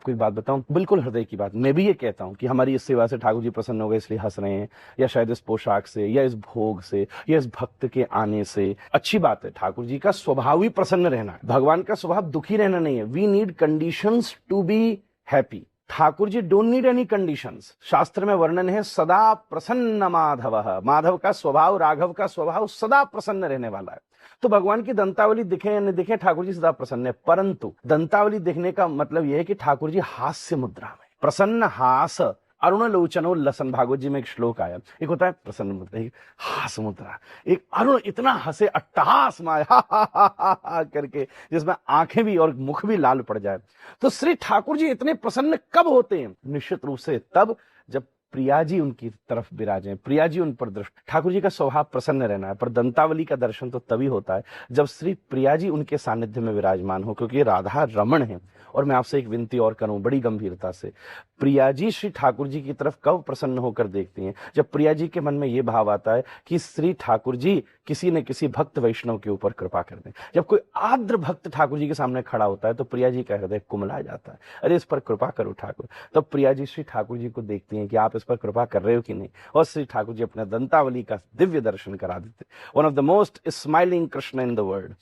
आपको एक बात बताऊं, बिल्कुल हृदय की बात, मैं भी ये कहता हूं कि हमारी इस सेवा से ठाकुर जी प्रसन्न हो गए इसलिए हंस रहे हैं, या शायद इस पोशाक से, या इस भोग से, या इस भक्त के आने से। अच्छी बात है, ठाकुर जी का स्वभाव ही प्रसन्न रहना है, भगवान का स्वभाव दुखी रहना नहीं है। We need conditions to be happy. Thakur ji don't need any conditions. शास्त्र में वर्णन है सदा प्रसन्न माधव, माधव का स्वभाव, राघव का स्वभाव सदा प्रसन्न रहने वाला है। तो भगवान की दंतावली दिखे या न दिखे, ठाकुर जी सदा प्रसन्न है। परंतु दंतावली दिखने का मतलब यह है कि ठाकुर जी हास्य मुद्रा में प्रसन्न, हास अरुण लोचनोल्लसन, भागवत जी में एक श्लोक आया, एक होता है प्रसन्न मुद्रा, एक हास मुद्रा, एक अरुण इतना हंसे अट्टहास माया हा हा हा हा हा करके, जिसमें आंखें भी और मुख भी लाल पड़ जाए। तो श्री ठाकुर जी इतने प्रसन्न कब होते हैं? निश्चित रूप से तब जब प्रिया जी उनकी तरफ विराजे, प्रिया जी उन पर दृष्टि। ठाकुर जी का स्वभाव प्रसन्न रहना है, पर दंतावली का दर्शन तो तभी होता है जब श्री प्रिया जी उनके सानिध्य में विराजमान हो, क्योंकि राधा रमण है। और मैं आपसे एक विनती और करूं बड़ी गंभीरता से, प्रिया जी श्री ठाकुर जी की तरफ कब प्रसन्न होकर देखती हैं? जब प्रिया जी के मन में यह भाव आता है कि श्री ठाकुर जी किसी न किसी भक्त वैष्णव के ऊपर कृपा कर दें। जब कोई आर्द्र भक्त ठाकुर जी के सामने खड़ा होता है तो प्रिया जी का हृदय कुमला जाता है, अरे इस पर कृपा करो ठाकुर। तब प्रिया जी श्री ठाकुर जी को देखती हैं कि आप इस पर कृपा कर रहे हो कि नहीं, और श्री ठाकुर जी अपने दंतावली का दिव्य दर्शन करा देते। One of the most smiling Krishna in the world.